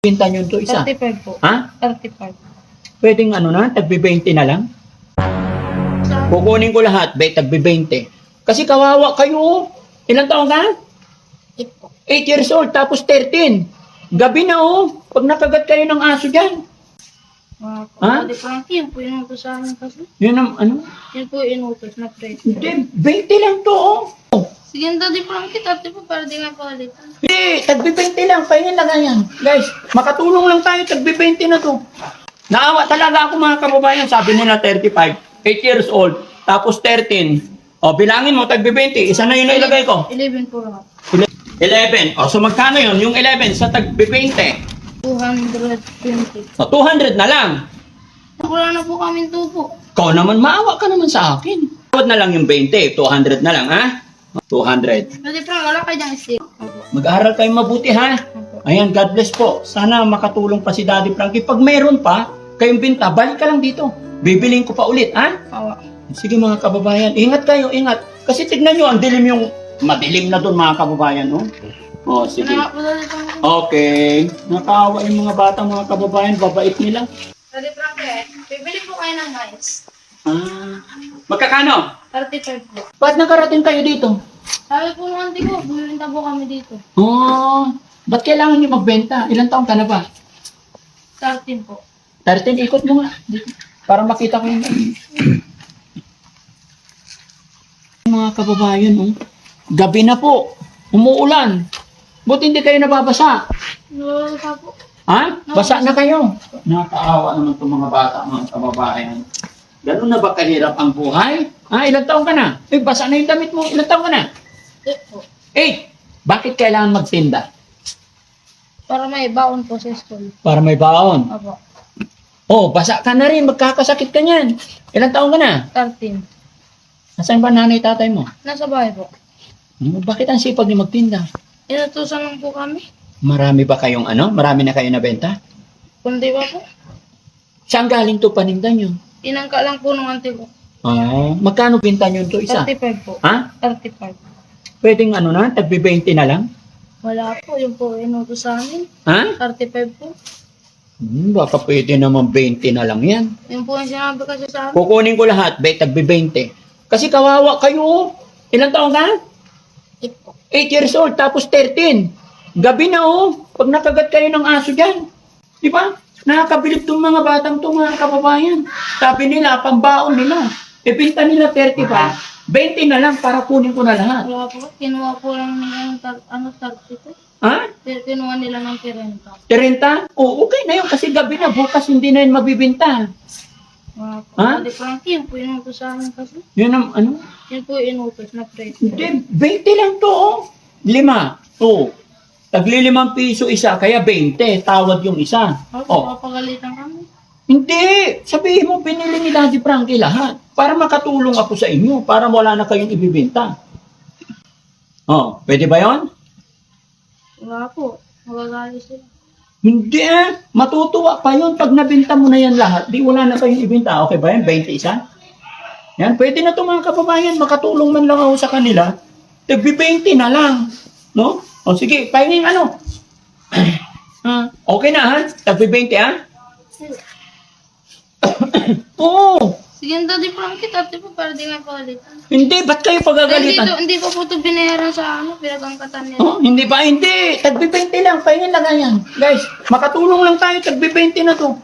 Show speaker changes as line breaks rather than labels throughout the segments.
Binta nyo to isa?
35 po.
Ha?
35.
Pwedeng ano na, tagbi-20 na lang? Kukunin ko lahat, tagbi-20. Kasi kawawa kayo. Ilang taon ka?
8 po.
8 years old, tapos 13. Gabi na oh. Pag nakagat kayo ng aso dyan. Ha?
Daddy Frankie, yun po inutos sa amin kasi.
Yun ang ano?
Yun po inutos na preso.
Hindi, 20 lang to oh.
Sige, Daddy Frankie, 30 po para di nga palitan.
Hindi, tagbi-20 lang. Pahingin lang yan. Guys, makatulong lang tayo, tagbi-20 na to. Naawa talaga ako mga kababayan. Sabi nila 35, 8 years old, tapos 13. O, bilangin mo, tagbi-20. Isa na yun na ilagay ko.
11 po lang.
11. O, so magkano yun? Yung 11 sa tagbi-20.
220.
O, 200 na lang.
Wala na po kami tupo.
Ikaw naman, maawa ka naman sa akin. Tawad na lang yung 20. 200 na lang, ha? 200.
Daddy Frank, wala kayo dyan stick.
Mag-aaral kayo mabuti, ha? Ayan, God bless po. Sana makatulong pa si Daddy Frankie. Pag mayroon pa, kayong binta, balik ka lang dito. Bibiling ko pa ulit, ha?
Awa.
Sige mga kababayan, ingat kayo, ingat. Kasi tignan nyo, ang dilim yung, madilim na doon mga kababayan, no? O, sige.
Wala po Daddy Frank.
Okay. Nakaawa yung mga batang mga kababayan, babait nila.
Daddy Frank, bibili po kayo ng mais.
Magkakano?
35 po.
Ba't nakarating kayo dito?
Sabi po ng auntie ko, bumilinta po kami dito.
Ba't kailangan nyo magbenta? Ilang taong ka na ba?
13 po.
13, ikot mo nga. Dito. Para makita ko yung... Mga kababayan, oh. Gabi na po. Umuulan. Buti hindi kayo nababasa.
Wala po.
Ha? Basa na kayo. Nakakaawa naman itong mga bata, mga kababayan. Ganun na ba kahirap ang buhay? Ilang taong ka na? Basa na yung damit mo. Ilang taong ka na?
8 po.
8. Bakit kailangan magtinda?
Para may baon po sa school.
Para may baon.
Opo.
Basa ka na rin. Magkakasakit ka niyan. Ilang taong ka na?
13.
Nasaan ba nanay tatay mo?
Nasa bahay po.
Bakit ang sipag niyo magtinda?
Inutusan lang po kami.
Marami ba kayong ano? Marami na kayo nabenta?
Kundi ba po?
Saan galing to paninda niyo?
Inangka lang po ng auntie ko.
Magkano binta niyo to isa?
35 po.
Ha?
35.
Pwedeng ano na? Tagbi-20 na lang?
Wala po. Yung po inutos sa amin.
Ha?
35 po.
Baka pwede naman 20 na lang yan.
Yung po yung sinabi kasi sa amin.
Kukunin ko lahat, tagbi-20. Kasi kawawa kayo. Ilang taon ka?
8 po.
8 years old, tapos 13. Gabi na oh. Pag nakagat kayo ng aso dyan. Di ba? Nakakabilib tong mga batang to mga kababayan. Sabi nila, pambaon nila. Ibinta nila 35. 20 na lang para kunin ko na lahat.
Wala po. Kinuha po lang nila ng 30 po.
Ha?
Kinuha nila ng 30.
30? Okay na yun kasi gabi na. Bukas hindi na yun mabibinta.
Wala po.
Ha?
Daddy Frankie, yun po inutos sa amin kasi.
Yun ang ano?
Yun po inutos na preso.
Hindi, 20 lang to oh. 5. Tagli 5 piso isa, kaya 20. Tawad yung isa.
Papagalitan kami.
Hindi. Sabihin mo, binili ni Daddy Frankie lahat. Para makatulong ako sa inyo. Para wala na kayong ibibinta. Pwede ba yon?
Wala po. Magagalit sila.
Hindi matutuwa pa yun pag nabinta mo na yan lahat. Di wala na kayong ibinta. Okay ba yan? 20 isa? Yan, pwede na ito mga kababayan. Makatulong man lang ako sa kanila. Tagbi-20 na lang. No? Sige, pahingin ano? Okay na ha? Tagbi-20 ha? Oo.
Sige, Daddy Frankie, 30 po para di nga pagalitan.
Hindi, ba't kayo pagagalitan?
Hindi pa po ito binayaran sa pinagangkatan nila.
Hindi ba? Hindi. Tagbi-20 lang. Pahingin lang yan. Guys, makatulong lang tayo. Tagbi-20 na to.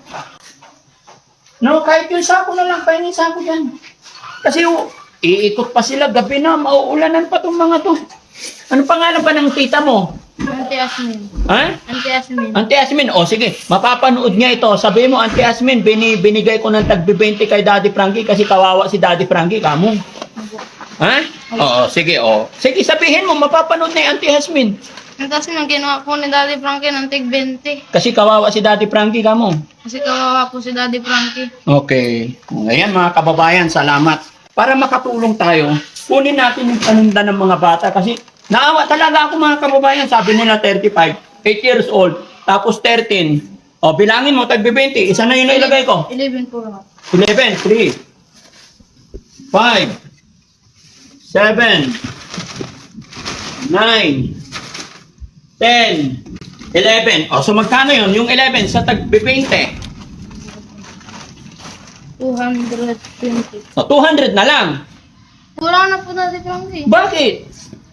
No, kahit yung sako na lang. Pahingin sako dyan. Kasi iikot pa sila. Gabi na. Mauulanan pa tong mga to. Ano pangalan ba ng tita mo?
Auntie Asmin.
Ha?
Auntie Asmin.
Auntie Asmin. Sige. Mapapanood niya ito. Sabi mo, Auntie Asmin, binigay ko ng tagbi-20 kay Daddy Frankie kasi kawawa si Daddy Frankie. Kamo. Ha? Sige. Sige, sabihin mo, mapapanood na yung Auntie Asmin.
Auntie Asmin, ang ginawa po ni Daddy Frankie ng tig 20.
Kasi kawawa si Daddy Frankie, kamo.
Kasi kawawa po si Daddy Frankie.
Okay. Ayan mga kababayan, salamat. Para makatulong tayo, kunin natin yung paninda ng mga bata kasi naawa talaga ako mga kababayan. Sabi nila 35, 8 years old, tapos 13. Bilangin mo, tagbi-20. Isa na yun na ilagay ko.
11 po lang.
11, 3, 5, 7, 9, 10, 11. O, so magkano yun? Yung 11 sa tag-20.
220.
O, 200 na lang.
Wala na po Daddy Frankie.
Bakit?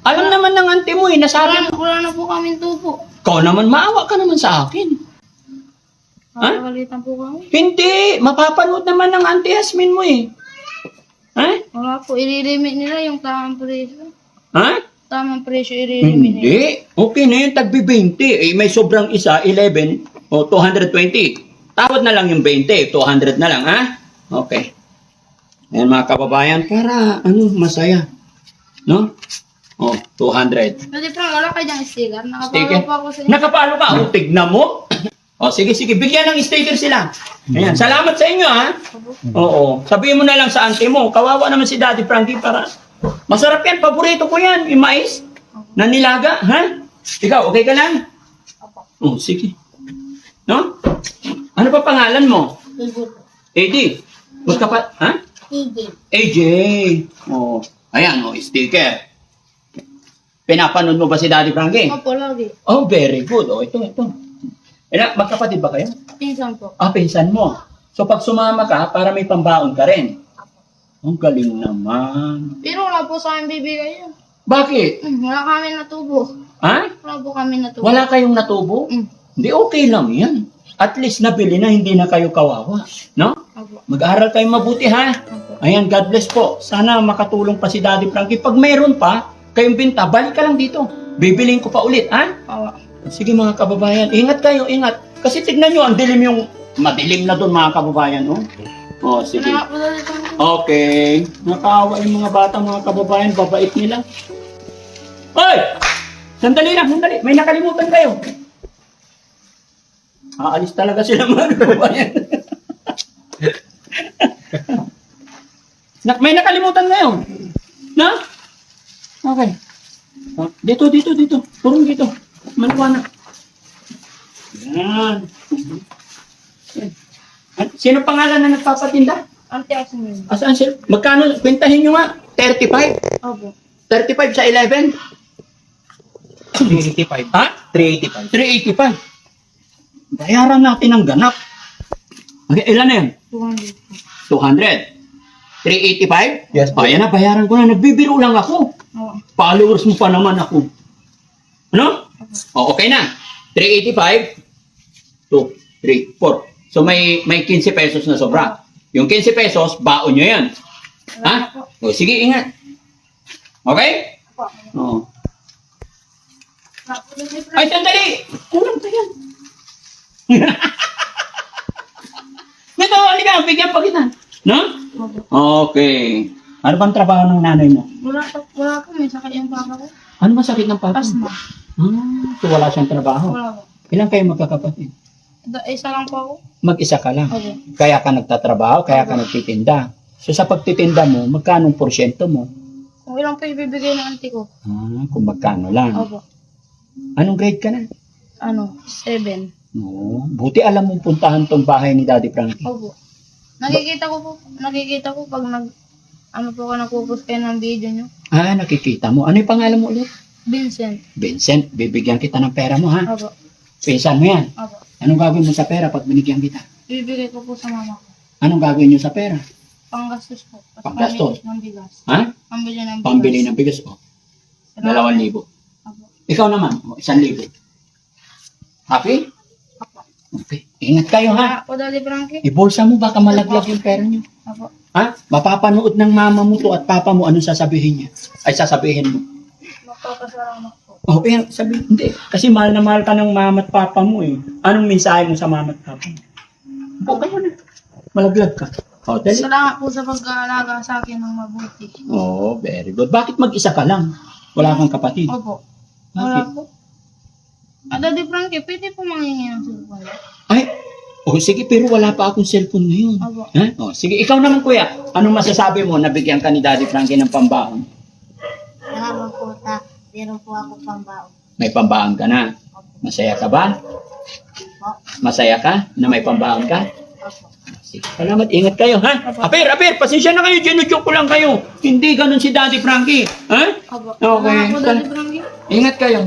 Alam naman ng auntie mo eh, nasabi mo.
Wala na po kaming tubo.
Ikaw naman, maawa ka naman sa akin. Ha?
Nakakalitan po kami.
Hindi, mapapanood naman ng auntie Yasmin mo eh. Ha?
Wala po, ililimit nila yung tamang presyo.
Ha?
Tamang presyo ililimit nila.
Hindi. Okay na yun, tagbi-20. Eh, may sobrang isa, 11 o 220. Tawad na lang yung 20, 200 na lang, ha? Okay. Ayan mga kababayan, para masaya. No? Oh, 200.
Daddy Frank, wala kayo dyan sticker.
Sticker?
Nakapalo pa ako sa inyo.
Nakapalo ka? O, tignan mo. O, sige, bigyan ng sticker sila. Ayan, salamat sa inyo, ha? Oo. Sabihin mo na lang sa auntie mo, kawawa naman si Daddy Frankie para... Masarap yan, paborito ko yan, yung mais. Na nilaga, ha? Ikaw, okay ka lang? Oh, sige. No? Ano pa pangalan mo? AD. Magkapat, ha? AJ. Oh, ayan, sticker. Pinapanood mo ba si Daddy Frankie?
Opo, lagi.
Oh, very good. Oh, ito. Magkapatid ba kayo?
Pinsan po.
Ah, pinsan mo. So, pag sumama ka, para may pambaon ka rin. Ang galing naman.
Pero wala po sa amin bibigay yun.
Bakit?
Wala kami natubo.
Ha?
Wala po kami natubo.
Wala kayong natubo?
Mm.
Hindi, okay lang yan. At least nabili na, hindi na kayo kawawa. No?
Opo.
Mag-aaral kayo mabuti, ha?
Opo.
Ayan, God bless po. Sana makatulong pa si Daddy Frankie. Pag mayroon pa, kayong binta, balik ka lang dito. Bibiling ko pa ulit, ha?
Awa.
Sige mga kababayan, ingat kayo, ingat. Kasi tignan nyo, ang dilim yung, madilim na doon mga kababayan, oh. Oh, sige.
Wala po Daddy Frank.
Okay. Nakaawa yung mga bata, mga kababayan, babait nila. Hoy! Sandali lang, sandali. May nakalimutan kayo. Aalis talaga sila mga kababayan. May nakalimutan kayo. Na? Okay. Oh, dito. Purong dito. Maliwanag. Yan. Sino pangalan na nagpapatinda?
Ante Asmin.
Asaan sila? Magkano? Kwentahin nyo nga. 35?
Opo.
35 sa 11?
385.
Ha?
385.
385. Bayaran natin ang ganap. Okay, ilan na yan?
200.
200? 385?
Yes, po.
Ayan na, bayaran ko na. Nagbibiro lang ako.
Awa.
Followers mo pa naman ako. Ano? O, okay na. 385. 2, 3, 4. So, may 15 pesos na sobra. Yung 15 pesos, baon nyo yan. Ha? O, sige, ingat. Okay? Oo. Ay, sandali! Kulang pa yan. Dito, halika, bigyan pa kita. No? Okay. Ano bang trabaho ng nanay mo?
Wala po. May sakit yung papa ko.
Ano ba sakit ng papa?
Asma.
So wala siyang trabaho.
Wala po.
Ilan kayo magkakapatid?
Isa lang po ako.
Mag-isa ka lang.
Opo.
Kaya ka nagtatrabaho, kaya ka nagtitinda. So sa pagtitinda mo, magkano porsyento mo?
Kung ilang po ibibigay ng auntie ko.
Kung magkano lang.
Opo.
Anong grade ka na?
7.
No, buti alam mong puntahan tong bahay ni Daddy Frankie.
Opo. Nakikita ko pag po ka nagpo-post kayo ng video nyo.
Nakikita mo. Ano yung pangalan mo ulit?
Vincent.
Vincent, bibigyan kita ng pera mo ha.
Opo.
Pinsan mo yan.
Opo.
Anong gagawin mo sa pera pag binigyan kita?
Ibibigay ko po sa mama ko.
Anong gagawin nyo sa pera?
Panggastos po. At
Panggastos?
pambili ng bigas.
Ha?
Pambili ng bigas.
Pambili ng bigas o. 2,000.
Opo.
Ikaw naman, 1,000. Happy?
Opo.
Okay. Ingat kayo ha.
Ako, Daddy Frankie.
Ibulsa mo, baka malaglag yung pera nyo.
Opo.
Ha? Mapapanood ng mama mo to at papa mo, anong sasabihin niya? Ay, sasabihin mo.
Magpapasalamat po.
Oh, sabi, hindi. Kasi mahal na mahal ka ng mama at papa mo eh. Anong mensahe mo sa mama at papa mo? Buka mo na. Malaglag ka. Oh, dali.
Salamat po sa pag-aalaga sa akin ng mabuti.
Oh, very good. Bakit mag-isa ka lang? Wala kang kapatid?
Opo.
Bakit?
Wala po. Daddy Frankie, pwede po manghingi ng cellphone.
Ay, sige, pero wala pa akong cellphone ngayon.
Opo.
Ha? Oh, sige, ikaw naman kuya. Anong masasabi mo? Nabigyan ka ni Daddy Frankie ng pambaon.
Salamat po, ta. Meron po ako pambaon.
May pambaon ka na. Masaya ka ba? Masaya ka na may pambaon ka?
Opo.
Sige, salamat. Ingat kayo, ha? Apir, pasensya na kayo. Ginujoke ko lang kayo. Hindi ganun si Daddy Frankie. Ha?
Opo.
Okay.
Salamat po, Daddy Frankie.
Ingat kayo.